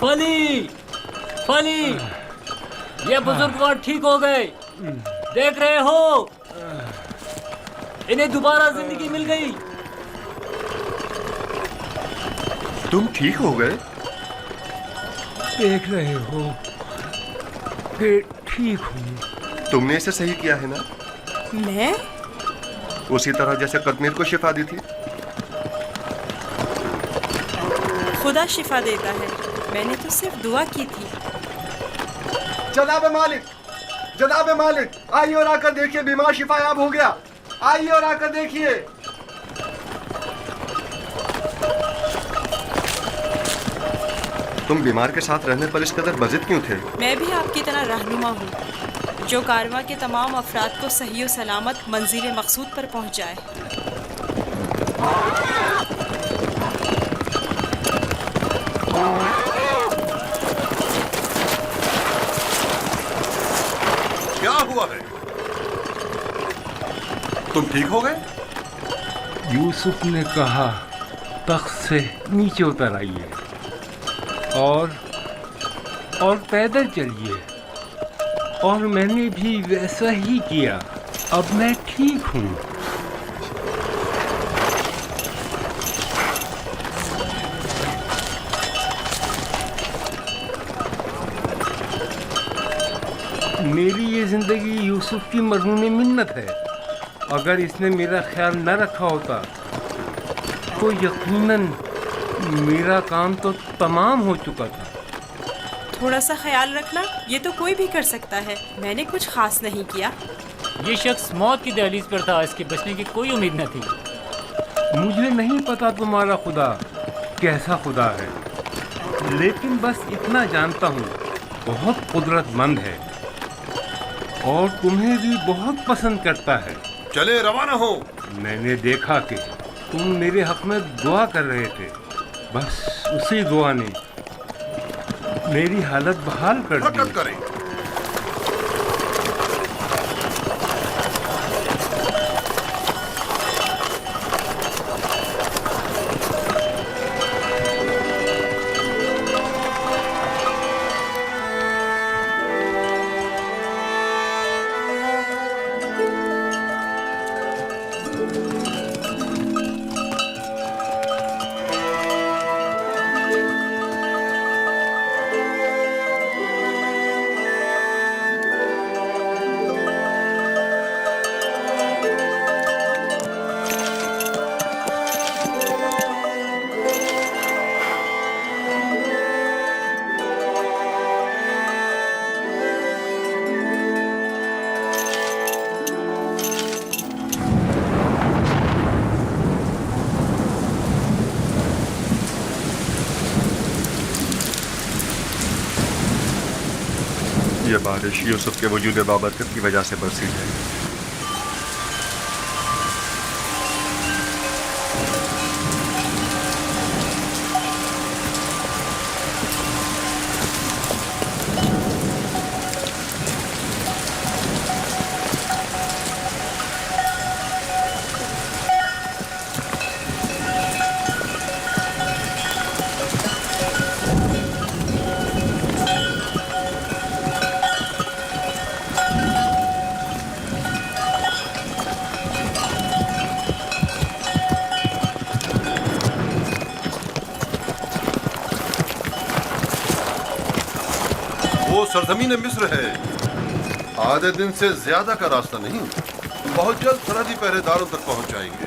फली फली, ये बुजुर्गवार ठीक हो गए, देख रहे हो, इन्हें दोबारा जिंदगी मिल गई। तुम ठीक हो गए? देख रहे हो कि ठीक हूँ। तुमने इसे सही किया है ना? मैं? उसी तरह जैसे कदमीर को शिफा दी थी। खुदा शिफा देता है, मैंने तो सिर्फ दुआ की थी। जनाब मालिक, आइए और आकर देखिए, बीमार शिफायाब हो गया। आइए और आकर देखिए। तुम बीमार के साथ रहने पर इस कदर बजिद क्यों थे? मैं भी आपकी तरह रहनुमा हूँ, जो कारवां के तमाम अफराद को सही और सलामत मंजिल मकसूद पर पहुँचाए। क्या हुआ है? तुम ठीक हो गए? यूसुफ ने कहा तख्त से नीचे उतर आइए और पैदल चलिए, और मैंने भी वैसा ही किया। अब मैं ठीक हूँ। मेरी ये जिंदगी यूसुफ की मरहूम मिन्नत है। अगर इसने मेरा ख्याल न रखा होता तो यकीनन मेरा काम तो तमाम हो चुका था। थोड़ा सा ख्याल रखना, ये तो कोई भी कर सकता है। मैंने कुछ खास नहीं किया। ये शख्स मौत की दहलीज पर था, इसके बचने की कोई उम्मीद न थी। मुझे नहीं पता तुम्हारा खुदा कैसा खुदा है, लेकिन बस इतना जानता हूँ, बहुत कुदरतमंद है और तुम्हें भी बहुत पसंद करता है। चले रवाना हो। मैंने देखा कि तुम मेरे हक में दुआ कर रहे थे, बस उसी दुआ ने मेरी हालत बहाल कर दी। हरकत करें। ये बारिश यूसुफ के वजूद बाबरकत की वजह से बरसी है। वो सरजमीन मिस्र है, आधे दिन से ज्यादा का रास्ता नहीं। बहुत जल्द सरहदी पहरेदारों तक पहुंच जाएंगे।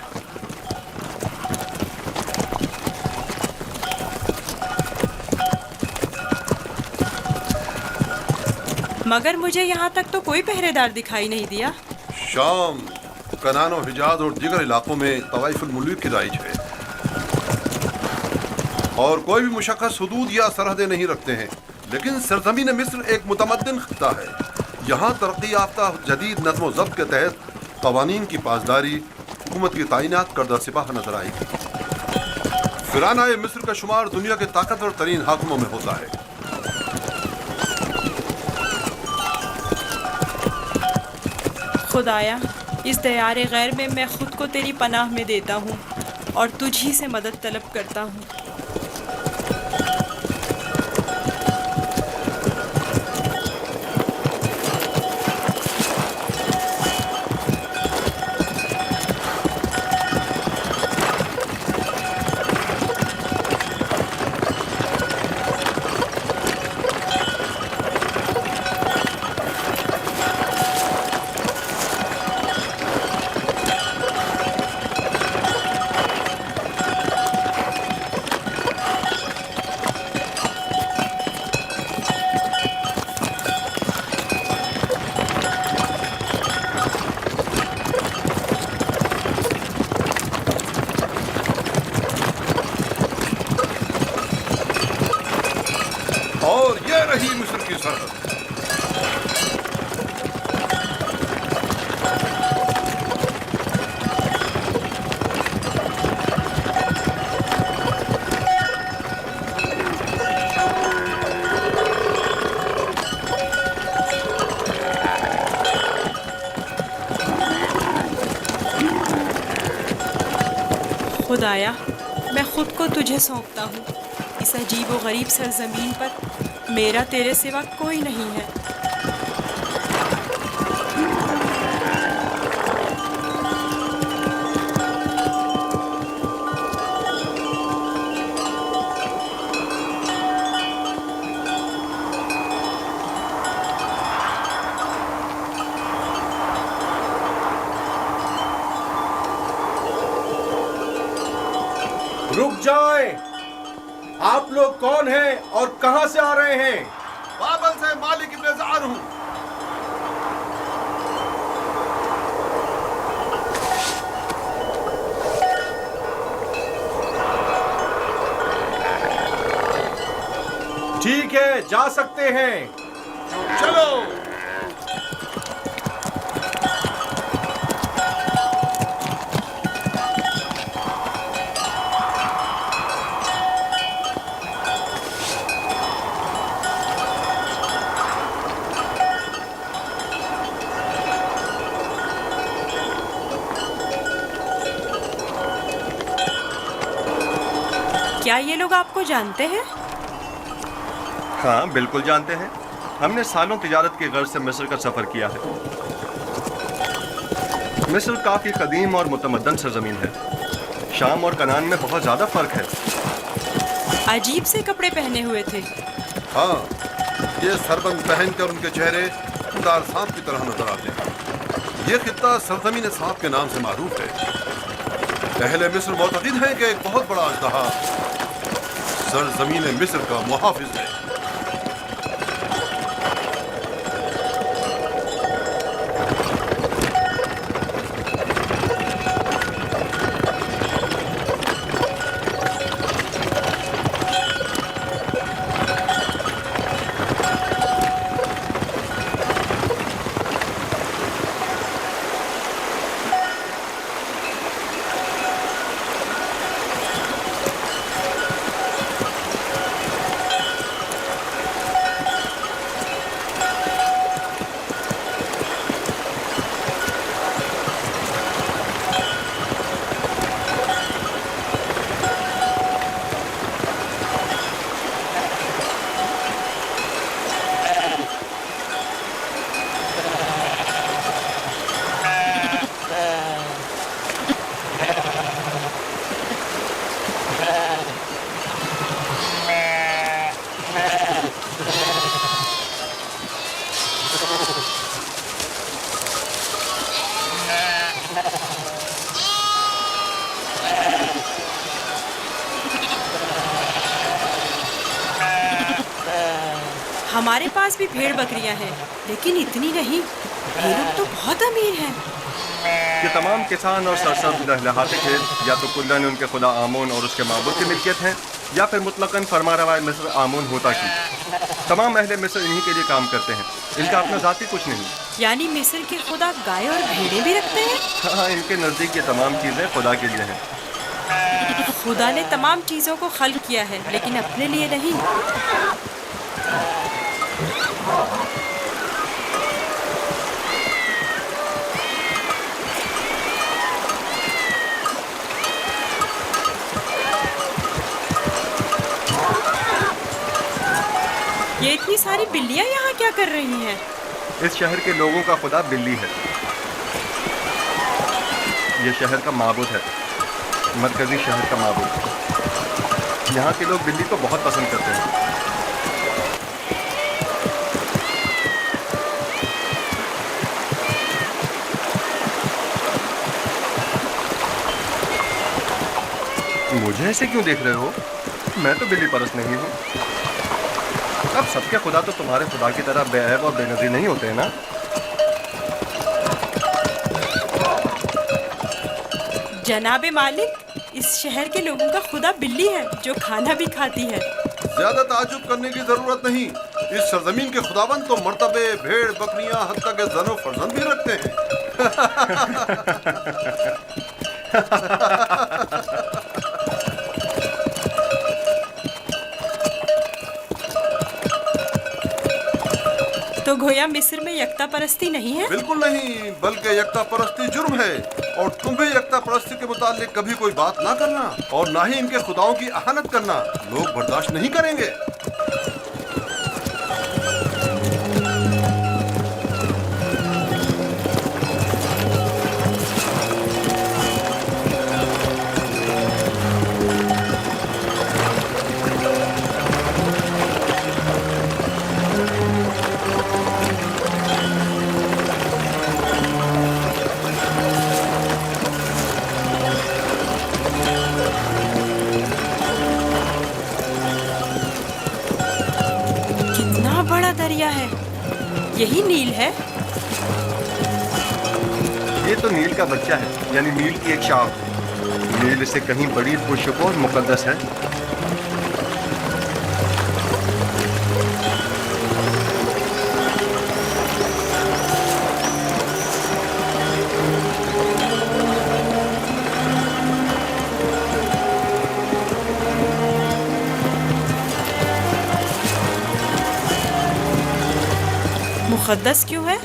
मगर मुझे यहाँ तक तो कोई पहरेदार दिखाई नहीं दिया। शाम, कनान और हिजाज और दीगर इलाकों में तवाइफुल मुल्क की राइज है, और कोई भी मुशक्कस हुदूद या सरहदें नहीं रखते हैं। लेकिन सरजमीन मिस्र एक मुतमद्दिन खित्ता है। यहाँ तरक्की याफ्ता जदीद नज़्म व ज़ब्त के तहत क़वानीन की पासदारी, हुकूमत की तैनात करदा सिपाह नजर आएगी। फिराना मिस्र का शुमार दुनिया के ताकतवर तरीन हाकिमों में होता है। खुदाया, इस दयारे गैर में मैं खुद को तेरी पनाह में देता हूँ और तुझी से मदद तलब करता हूँ। खुदाया, मैं खुद को तुझे सौंपता हूँ। इस अजीब व गरीब सरजमीन पर मेरा तेरे सिवा कोई नहीं है। रुक जाएं! आप लोग कौन हैं और कहां से आ रहे हैं? बाबल से मालिक इब्न ज़ार हूँ। ठीक है, जा सकते हैं। चलो। क्या ये लोग आपको जानते हैं? हाँ, बिल्कुल जानते हैं। हमने सालों तिजारत की गर्ज से मिस्र का सफ़र किया है। मिस्र काफ़ी कदीम और मुतमद्दन सरजमीन है। शाम और कनान में बहुत ज़्यादा फ़र्क है। अजीब से कपड़े पहने हुए थे। हाँ, ये सरबंद पहनकर उनके चेहरे खुदार सांप की तरह नजर आते हैं। ये खित्ता सरजमीन सांप के नाम से मारूफ है। अहले मिस्र मोतक़िद हैं कि एक बहुत बड़ा अजदहा सरजमीन मिस्र का मुहाफिज है। हमारे पास भी भेड़ बकरियां हैं, लेकिन इतनी नहीं। ये लोग तो बहुत अमीर हैं। ये तमाम किसान और सरसब्ज़ लहलहाते खेत या तो कुल्लन उनके खुदा आमून और उसके माबूद की मिल्कियत हैं, या फिर मुतलकन फरमारवाए मिस्र आमून होता की। तमाम अहले मिस्र इन्हीं के लिए काम करते हैं। इनका अपना ज़ाती कुछ नहीं। यानी मिस्र के खुदा गाय और भेड़ें भी रखते हैं? हाँ, इनके नज़दीक ये तमाम चीज़ें खुदा के लिए हैं। खुदा ने तमाम चीज़ों को खल्क किया है, लेकिन अपने लिए नहीं। ये इतनी सारी बिल्लियां यहाँ क्या कर रही हैं? इस शहर के लोगों का खुदा बिल्ली है। ये शहर का माबूद है, मरकजी शहर का माबूद। यहाँ के लोग बिल्ली को बहुत पसंद करते हैं। मुझे ऐसे क्यों देख रहे हो? मैं तो बिल्ली परस्त नहीं हूँ। अब सबके खुदा तो तुम्हारे खुदा की तरह बेऐब और बेनज़ीर नहीं होते हैं ना? जनाबे मालिक, इस शहर के लोगों का खुदा बिल्ली है जो खाना भी खाती है। ज्यादा ताज्जुब करने की जरूरत नहीं। इस सरजमीन के खुदाबंद तो मर्तबे, भेड़, बकरियां, हत्ता के जनो फर्जंद भी रखते हैं। तो गोया मिस्र में यकता परस्ती नहीं है? बिल्कुल नहीं, बल्कि यकता परस्ती जुर्म है और तुम्हें यकता परस्ती के मुतालिक कभी कोई बात ना करना और ना ही इनके खुदाओं की अहानत करना लोग बर्दाश्त नहीं करेंगे। कितना बड़ा दरिया है, यही नील है? ये तो नील का बच्चा है, यानी नील की एक शाख। नील से कहीं बड़ी पुरशुको और मुकद्दस है। मुकद्दस क्यों है?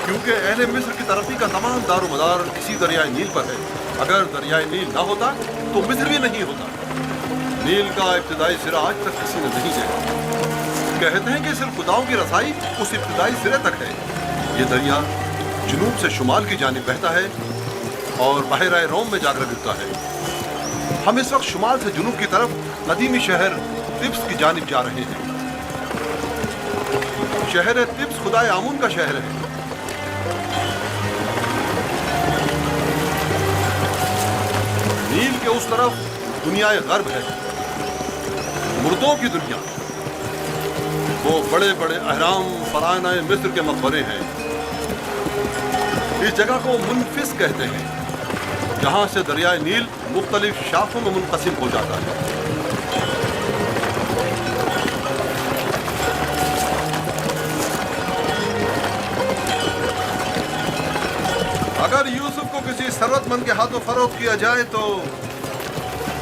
क्योंकि अहले मिस्र की तरक्की का तमाम दारोमदार इसी दरियाए नील पर है। अगर दरियाए नील ना होता तो मिस्र भी नहीं होता। नील का इब्तिदाई सिरा आज तक किसी ने नहीं देखा। कहते हैं कि सिर्फ खुदाओं की रसाई उस इब्तिदाई सिरे तक है। ये दरिया जुनूब से शुमाल की जानिब बहता है और बहराए रोम में जाकर गिरता है। हम इस वक्त शुमाल से जुनूब की तरफ कदीमी शहर तिब्स की जानिब जा रहे हैं। शहर तिब्स खुदाए आमून का शहर है। नील के उस तरफ दुनिया गर्ब है, मुर्दों की दुनिया। वो बड़े बड़े अहराम फराना मिस्र के मकबरे हैं। इस जगह को मुनफिस कहते हैं, जहां से दरियाए नील मुख्तलिफ शाखों में मुनक़सिम हो जाता है। अगर यूसुफ को किसी सरवतमंद के हाथों फरोख्त किया जाए तो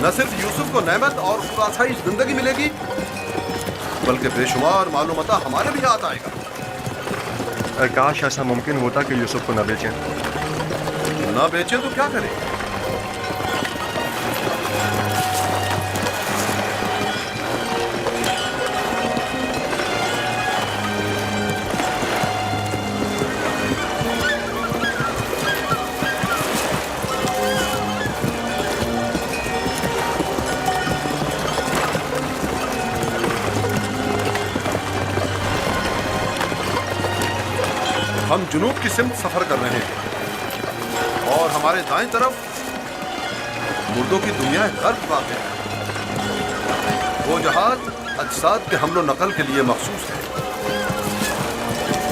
न सिर्फ यूसुफ को नेमत और खुदासाई जिंदगी मिलेगी, बल्कि बेशुमार मालूमता हमारे भी हाथ आएगा। काश ऐसा मुमकिन होता कि यूसुफ को न बेचें। ना बेचे तो क्या करें? हम जुनूब की सिमत सफर कर रहे हैं और हमारे दाएं तरफ मुर्दों की दुनिया गर्ब वाक़ है। वो जहाज अजसाद के हमलो नकल के लिए मखसूस है।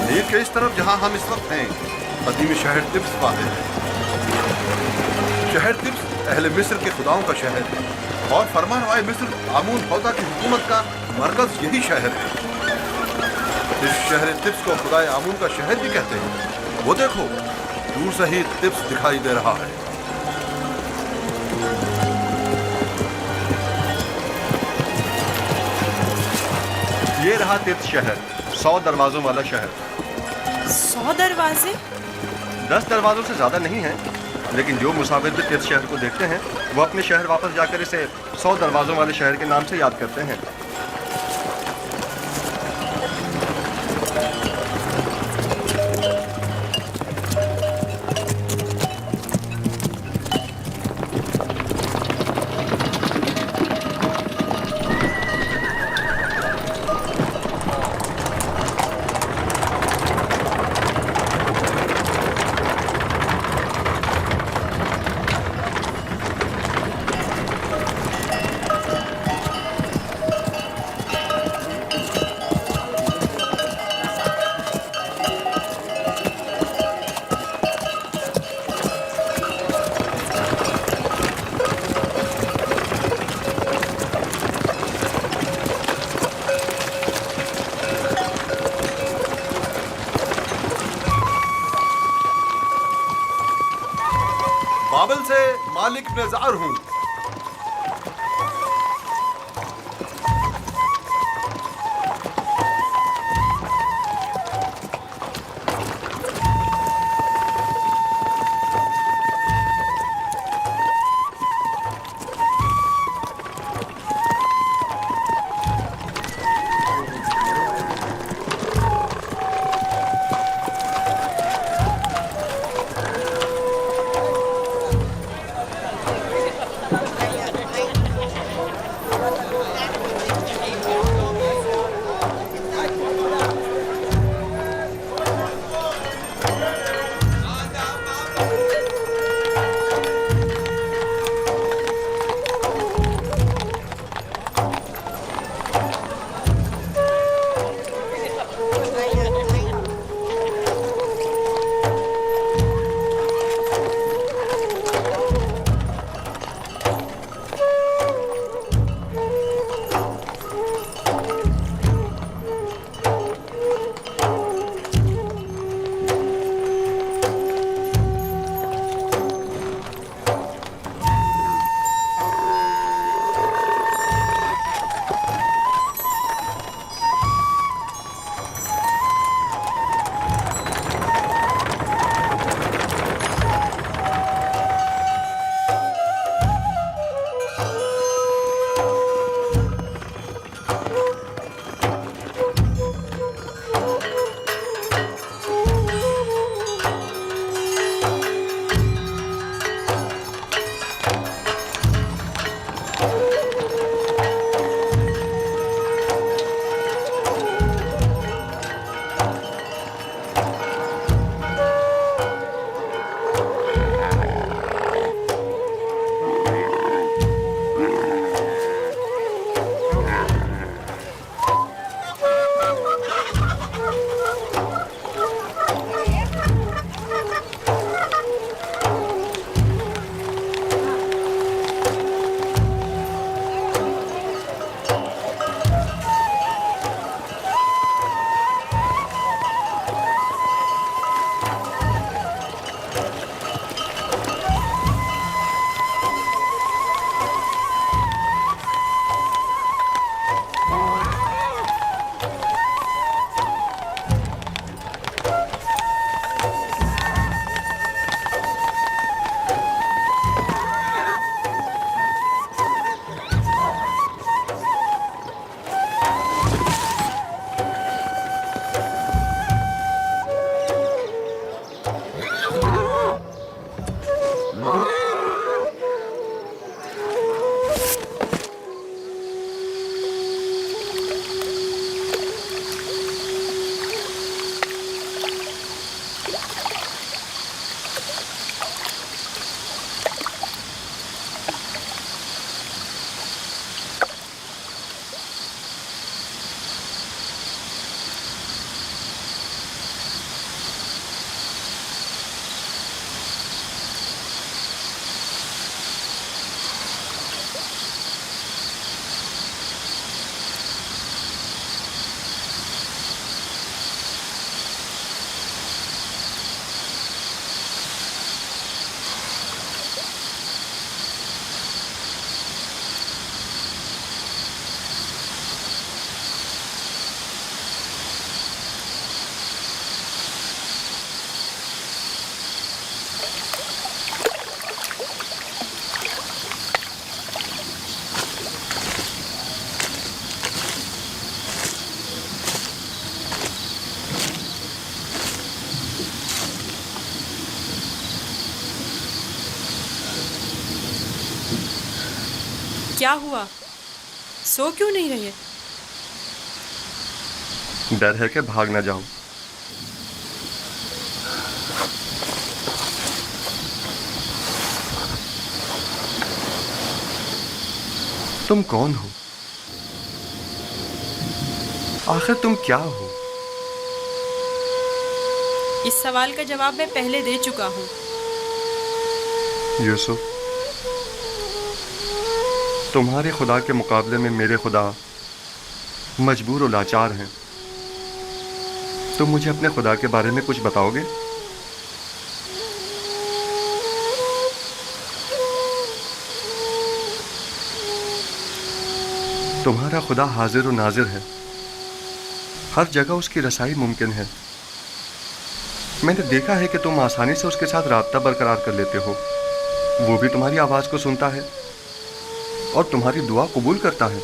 नील के इस तरफ जहां हम इस वक्त हैं, कदीमी शहर तिब्स वाक़ है। शहर तिब्स अहले मिस्र के खुदाओं का शहर है और फरमानवाए मिस्र आमून हौदा की हुकूमत का मरकज यही शहर है। इस शहर तिब्स को खुदाए आमून का शहर भी कहते हैं। वो देखो, दूर से ही तिब्स दिखाई दे रहा है। ये रहा तिब्स शहर, 100 दरवाजों वाला शहर। 100 दरवाजे? 10 दरवाजों से ज्यादा नहीं है, लेकिन जो मुसाफिर भी तिब्स शहर को देखते हैं वो अपने शहर वापस जाकर इसे 100 दरवाजों वाले शहर के नाम से याद करते हैं। बाबल से मालिक इब्न ज़अर हूँ। क्या हुआ? सो क्यों नहीं रहे? डर है कि भाग ना जाऊं। तुम कौन हो? आखिर तुम क्या हो? इस सवाल का जवाब मैं पहले दे चुका हूँ। यूसुफ, तुम्हारे खुदा के मुकाबले में मेरे खुदा मजबूर और लाचार हैं। तुम मुझे अपने खुदा के बारे में कुछ बताओगे? तुम्हारा खुदा हाजिर और नाजिर है, हर जगह उसकी रसाई मुमकिन है। मैंने देखा है कि तुम आसानी से उसके साथ राब्ता बरकरार कर लेते हो। वो भी तुम्हारी आवाज को सुनता है और तुम्हारी दुआ कबूल करता है।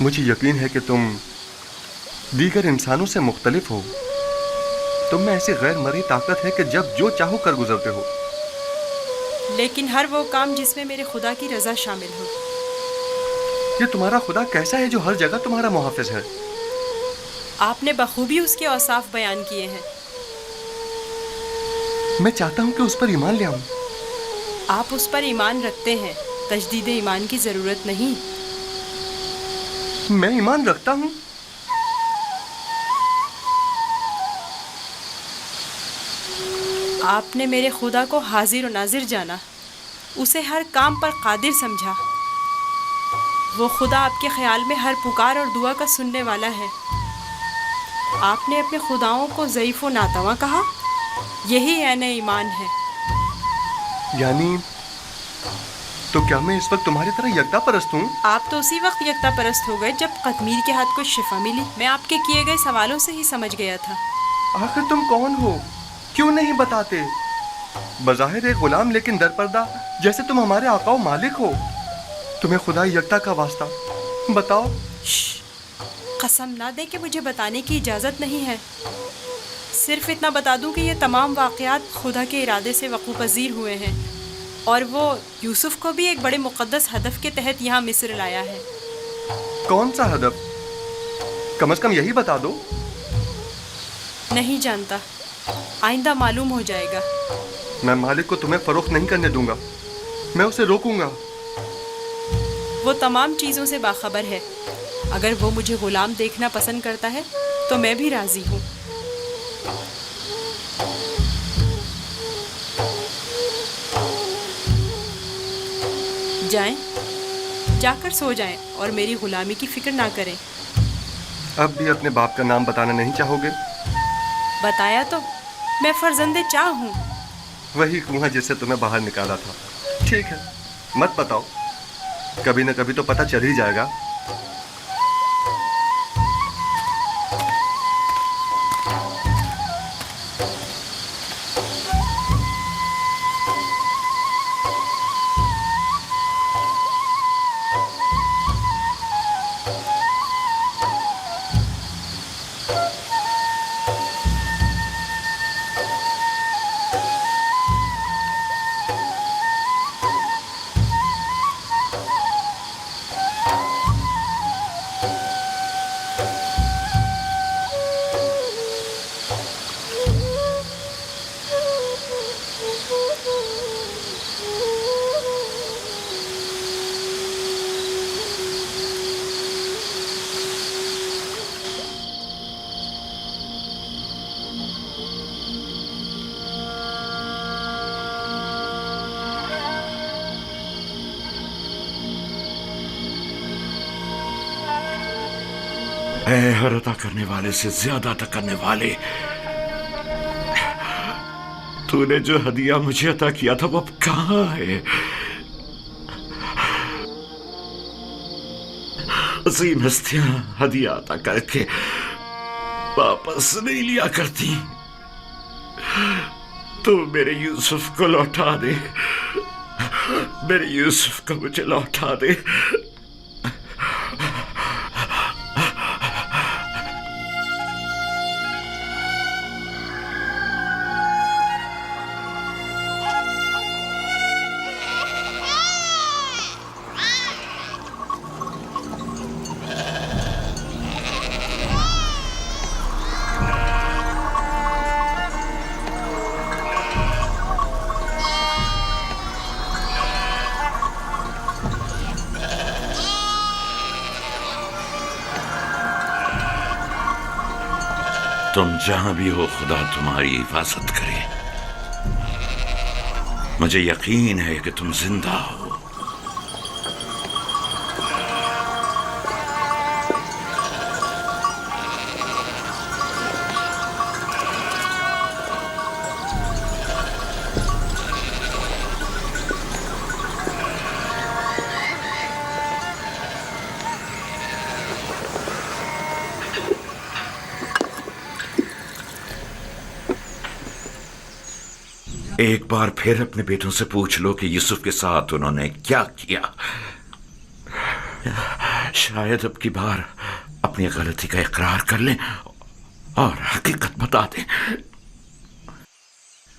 मुझे यकीन है कि तुम दीगर इंसानों से मुख्तलिफ हो। तुम में ऐसी गैर मरी ताकत है कि जब जो चाहो कर गुजरते हो। लेकिन हर वो काम जिसमें मेरे खुदा की रजा शामिल हो। ये तुम्हारा खुदा कैसा है जो हर जगह तुम्हारा मुहाफिज है? आपने बखूबी उसके औसाफ बयान किए हैं। मैं चाहता हूं कि उस पर ईमान ले आऊं। आप उस पर ईमान रखते हैं, तजदीद ईमान की जरूरत नहीं। मैं ईमान रखता हूं। आपने मेरे खुदा को हाजिर और नाजिर जाना, उसे हर काम पर कादिर समझा। वो खुदा आपके ख्याल में हर पुकार और दुआ का सुनने वाला है। आपने अपने खुदाओं को ज़ईफ़ व नातवा कहा। यही ऐन ईमान है। यानी तो क्या मैं इस वक्त तुम्हारी तरह यकता परस्त हूँ? आप तो उसी वक्त यकता परस्त हो गए जब कतमीर के हाथ को शिफा मिली। मैं आपके किए गए सवालों से ही समझ गया था। आखिर तुम कौन हो? क्यों नहीं बताते? बज़ाहिर एक गुलाम लेकिन दरपर्दा, जैसे तुम हमारे आका व मालिक हो। तुम्हें खुदा यकता का वास्ता, बताओ। कसम ना दे कि मुझे बताने की इजाज़त नहीं है। सिर्फ इतना बता दूं कि ये तमाम वाक़यात खुदा के इरादे से वक़ू पज़ीर हुए हैं और वो यूसुफ को भी एक बड़े मुक़द्दस हदफ के तहत यहाँ मिस्र लाया है। कौन सा हदफ? कम से कम यही बता दो। नहीं जानता, आइंदा मालूम हो जाएगा। मैं मालिक को तुम्हें फरोख्त नहीं करने दूंगा। मैं उसे रोकूंगा। वो तमाम चीज़ों से बाखबर है। अगर वो मुझे गुलाम देखना पसंद करता है तो मैं भी राज़ी हूँ। जाएं, जाकर सो जाएं और मेरी गुलामी की फिक्र ना करें। अब भी अपने बाप का नाम बताना नहीं चाहोगे? बताया तो, मैं फर्जंदे चाह हूँ। वही कुआं जिससे तुम्हें बाहर निकाला था। ठीक है, मत बताओ। कभी न कभी तो पता चल ही जाएगा। ऐ हर अता करने वाले से ज्यादा अता करने वाले, तूने जो हदिया मुझे अता किया था वो अब कहाँ है? अजीम हस्तियां हदिया अता करके वापस नहीं लिया करती। तो मेरे यूसुफ को लौटा दे, मेरे यूसुफ को मुझे लौटा दे। तुम जहां भी हो खुदा तुम्हारी हिफाजत करे। मुझे यकीन है कि तुम जिंदा हो। एक बार फिर अपने बेटों से पूछ लो कि यूसुफ के साथ उन्होंने क्या किया। शायद अब की बार अपनी गलती का इकरार कर लें और हकीकत बता दें।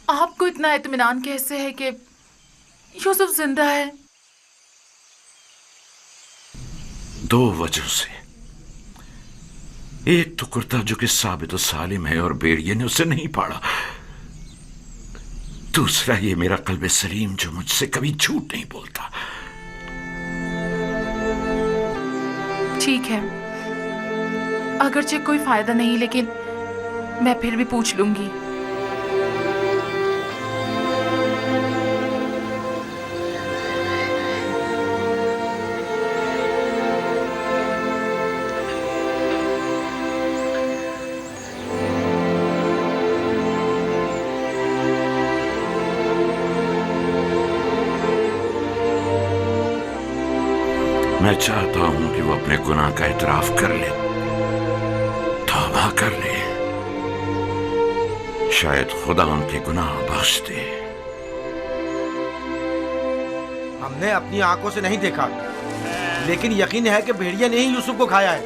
आपको इतना इत्मीनान कैसे है कि यूसुफ जिंदा है? दो वजह से। एक तो कुर्ता जो कि साबित सालिम है और बेड़िए ने उसे नहीं पाड़ा। दूसरा ये मेरा कल्बे सलीम जो मुझसे कभी झूठ नहीं बोलता। ठीक है, अगरचे कोई फायदा नहीं, लेकिन मैं फिर भी पूछ लूंगी। मैं चाहता हूं कि वो अपने गुनाह का इतराफ कर ले, तौबा कर ले। शायद खुदा उनके गुनाह बख्श दे। हमने अपनी आंखों से नहीं देखा, लेकिन यकीन है कि भेड़िया ने ही यूसुफ को खाया है।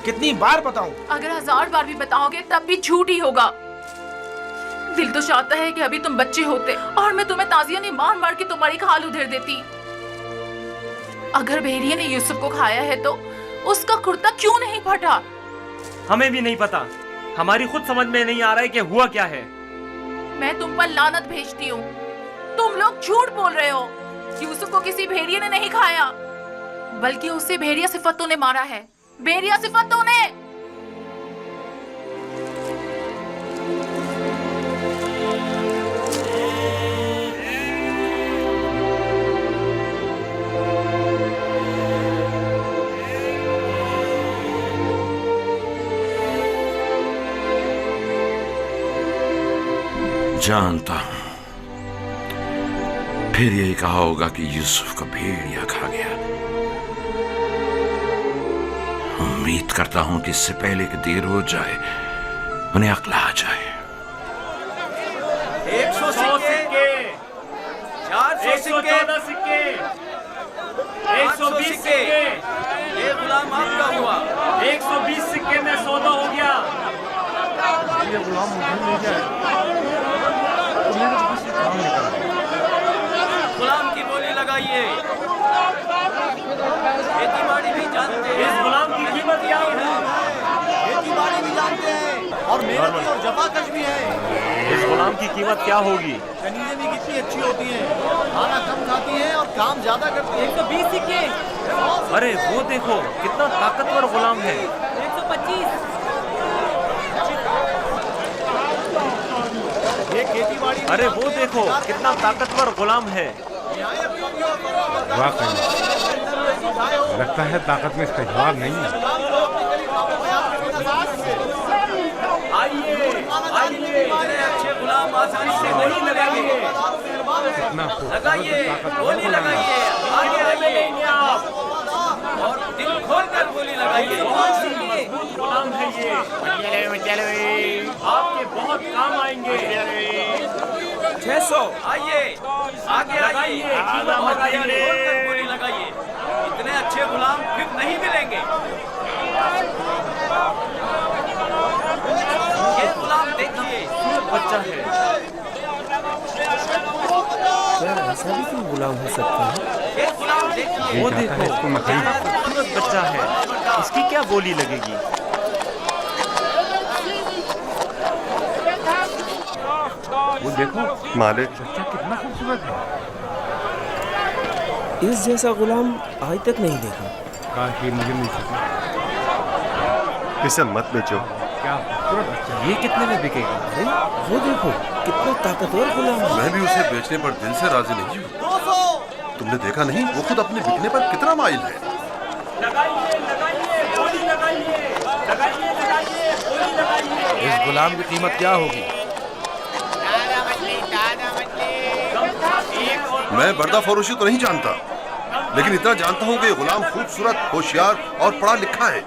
कितनी बार बताऊं? अगर 1000 बार भी बताओगे तब भी झूठ ही होगा। दिल तो चाहता है कि अभी तुम बच्चे होते और मैं तुम्हें ताजियानी मार मार के तुम्हारी खाल उधेड़ देती। अगर भेड़िए ने यूसुफ को खाया है तो उसका कुर्ता क्यों नहीं फटा? हमें भी नहीं पता। हमारी खुद समझ में नहीं आ रहा है कि हुआ क्या है। मैं तुम पर लानत भेजती हूँ। तुम लोग झूठ बोल रहे हो। यूसुफ को किसी भेड़िए ने नहीं खाया, बल्कि उसे भेड़िया सिफतों ने मारा है। भेड़िया सिफतों ने। जानता हूं फिर यही कहा होगा कि यूसुफ को भेड़िया खा गया। उम्मीद करता हूं कि इससे पहले कि देर हो जाए उन्हें अक्ल आ जाए। 100 सिक्के, 400 सिक्के, 120 सिक्के, ये गुलाम आपका हुआ। 120 सिक्के में सौदा हो गया। ये गुलाम मुझे ले जाए तो मेरे को किसी काम निकल। गुलाम की बोली लगाइए। खेती बाड़ी भी जानते हैं। इस गुलाम की कीमत क्या है? खेती बाड़ी भी जानते हैं और मेहनती और जफाकश भी है। इस गुलाम की कीमत क्या होगी? कनीजें भी कितनी अच्छी होती हैं, खाना कम खाती हैं और काम ज्यादा करती हैं। 120 सिक्के। अरे वो देखो कितना ताकतवर गुलाम है। 125। ये खेती बाड़ी। अरे वो देखो कितना ताकतवर गुलाम है। वाकई लगता है ताकत में इसका जवाब नहीं है। आइए अच्छे गुलाम आसानी से गोली लगाइए। कितना लगाइए, गोली लगाइए, आगे आइए और दिल खोल कर गोली लगाइए। बहुत ही मजबूत गुलाम है ये। आपके बहुत काम आएंगे। 600 आइए, आगे लगाइए, आइए, कीमत लगाइए। दिल खोल कर गोली लगाइए। इतने अच्छे गुलाम फिर नहीं मिलेंगे। ये गुलाम देखिए, बच्चा है। ऐसा भी कोई गुलाम हो सकता है? ये गुलाम देखिए। वो ये चाहता है देखो इसको मैं खरीद। कितना खूबसूरत बच्चा है। इसकी क्या बोली लगेगी? वो देखो मालिक, बच्चा कितना खूबसूरत है। इस जैसा गुलाम आज तक नहीं देखा। काश ये मुझे मिल सके। इसे मत बेचो। क्या खूबसूरत बच्चा है। ये कितने में बिकेगा? अरे वो देखो कितना ताकतवर गुलाम है। मैं भी उसे बेचने पर दिल से राजी नहीं हूँ। तुमने देखा नहीं वो खुद अपने बिकने पर कितना माइल है। इस गुलाम की कीमत क्या होगी? मैं बर्दा फरोशी तो नहीं जानता, लेकिन इतना जानता हूँ कि ये गुलाम खूबसूरत, होशियार और पढ़ा लिखा है।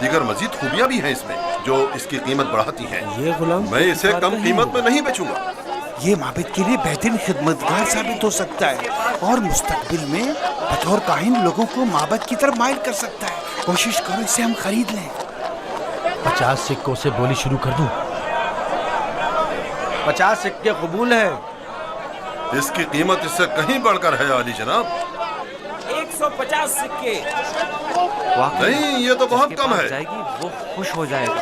दीगर मजीद खूबियाँ भी हैं इसमें जो इसकी कीमत बढ़ाती हैं। ये गुलाम मैं इसे कम कीमत में नहीं बेचूंगा। ये माबद के लिए बेहतरीन खिदमतगार साबित हो सकता है और मुस्तकबिल में बतौर काहिन लोगों को माबद की तरफ माइल कर सकता है। कोशिश करो इसे हम खरीद लें। 50 सिक्कों से बोली शुरू कर दूं? 50 सिक्के कबूल है। इसकी कीमत इससे कहीं बढ़कर है आली जनाब। 150 सिक्के। नहीं, ये तो बहुत कम है। जाएगी वो खुश हो जाएगा।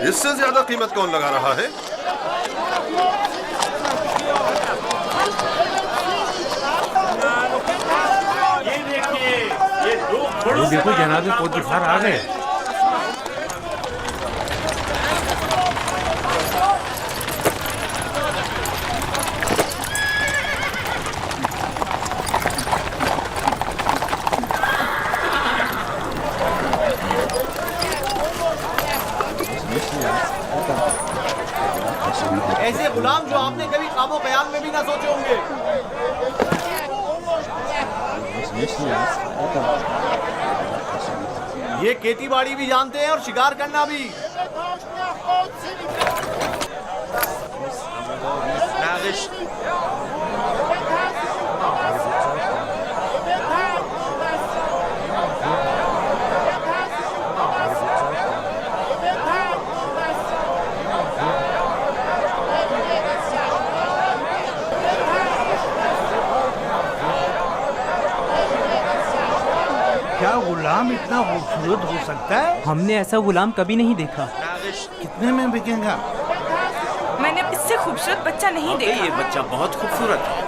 इससे ज्यादा कीमत कौन लगा रहा है? वो देखो जनाब पोतफार आ गए। ऐसे गुलाम जो आपने कभी ख्वाबो ख्याल में भी ना सोचे होंगे। ये खेती बाड़ी भी जानते हैं और शिकार करना भी। नागिश। क्या गुलाम इतना खूबसूरत हो सकता है? हमने ऐसा गुलाम कभी नहीं देखा। कितने में बिकेगा? मैंने इससे खूबसूरत बच्चा नहीं देखा। ये बच्चा बहुत खूबसूरत है।